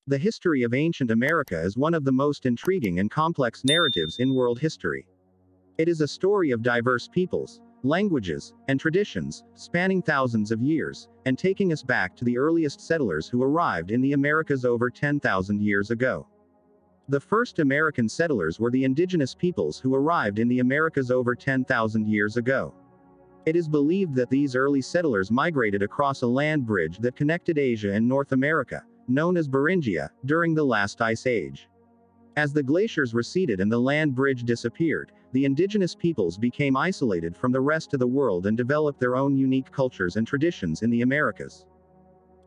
The history of ancient America is one of the most intriguing and complex narratives in world history. It is a story of diverse peoples, languages, and traditions, spanning thousands of years, and taking us back to the earliest settlers who arrived in the Americas over 10,000 years ago. The first American settlers were the indigenous peoples who arrived in the Americas over 10,000 years ago. It is believed that these early settlers migrated across a land bridge that connected Asia and North America, known as Beringia, during the last ice age. As the glaciers receded and the land bridge disappeared, the indigenous peoples became isolated from the rest of the world and developed their own unique cultures and traditions in the Americas.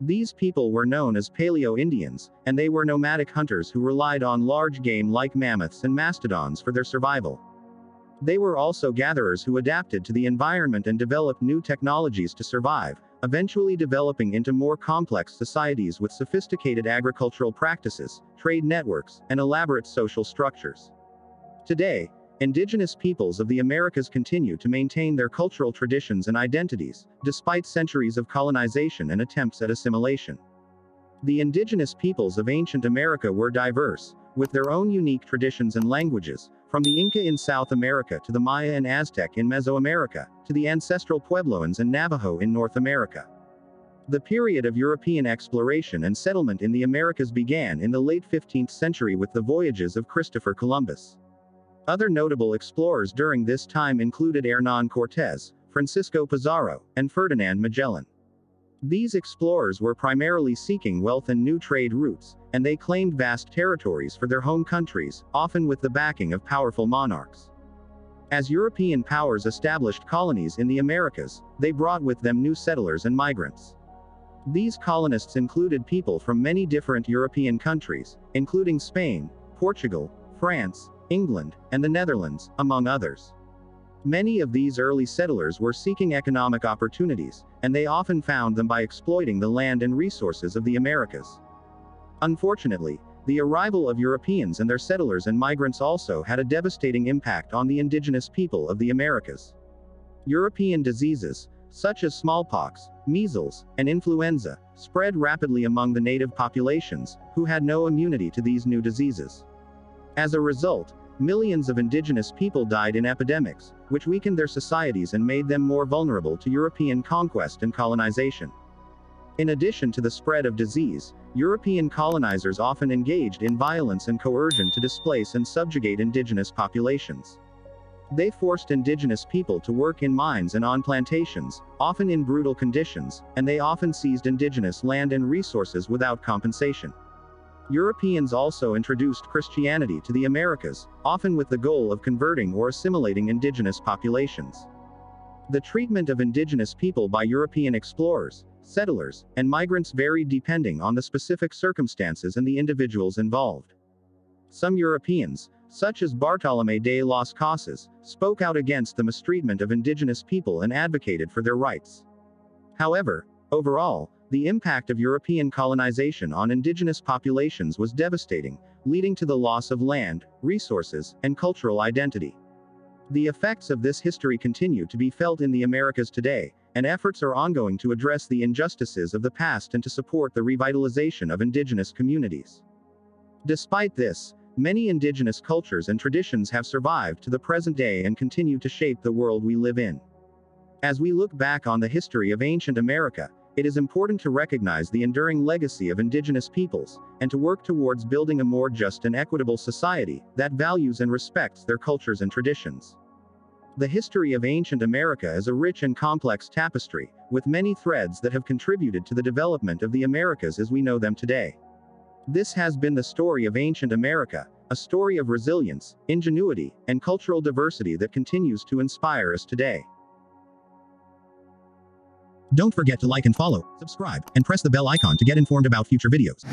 These people were known as Paleo-Indians, and they were nomadic hunters who relied on large game like mammoths and mastodons for their survival. They were also gatherers who adapted to the environment and developed new technologies to survive, eventually developing into more complex societies with sophisticated agricultural practices, trade networks, and elaborate social structures. Today, indigenous peoples of the Americas continue to maintain their cultural traditions and identities, despite centuries of colonization and attempts at assimilation. The indigenous peoples of ancient America were diverse, with their own unique traditions and languages, from the Inca in South America to the Maya and Aztec in Mesoamerica, to the ancestral Puebloans and Navajo in North America. The period of European exploration and settlement in the Americas began in the late 15th century with the voyages of Christopher Columbus. Other notable explorers during this time included Hernán Cortés, Francisco Pizarro, and Ferdinand Magellan. These explorers were primarily seeking wealth and new trade routes, and they claimed vast territories for their home countries, often with the backing of powerful monarchs. As European powers established colonies in the Americas, they brought with them new settlers and migrants. These colonists included people from many different European countries, including Spain, Portugal, France, England, and the Netherlands, among others. Many of these early settlers were seeking economic opportunities, and they often found them by exploiting the land and resources of the Americas. Unfortunately, the arrival of Europeans and their settlers and migrants also had a devastating impact on the indigenous people of the Americas. European diseases, such as smallpox, measles, and influenza, spread rapidly among the native populations, who had no immunity to these new diseases. As a result, millions of indigenous people died in epidemics, which weakened their societies and made them more vulnerable to European conquest and colonization. In addition to the spread of disease, European colonizers often engaged in violence and coercion to displace and subjugate indigenous populations. They forced indigenous people to work in mines and on plantations, often in brutal conditions, and they often seized indigenous land and resources without compensation. Europeans also introduced Christianity to the Americas, often with the goal of converting or assimilating indigenous populations. The treatment of indigenous people by European explorers, settlers, and migrants varied depending on the specific circumstances and the individuals involved. Some Europeans, such as Bartolomé de las Casas, spoke out against the mistreatment of indigenous people and advocated for their rights. However, overall, the impact of European colonization on indigenous populations was devastating, leading to the loss of land, resources, and cultural identity. The effects of this history continue to be felt in the Americas today, and efforts are ongoing to address the injustices of the past and to support the revitalization of indigenous communities. Despite this, many indigenous cultures and traditions have survived to the present day and continue to shape the world we live in. As we look back on the history of ancient America, it is important to recognize the enduring legacy of indigenous peoples, and to work towards building a more just and equitable society that values and respects their cultures and traditions. The history of ancient America is a rich and complex tapestry, with many threads that have contributed to the development of the Americas as we know them today. This has been the story of ancient America, a story of resilience, ingenuity, and cultural diversity that continues to inspire us today. Don't forget to like and follow, subscribe, and press the bell icon to get informed about future videos.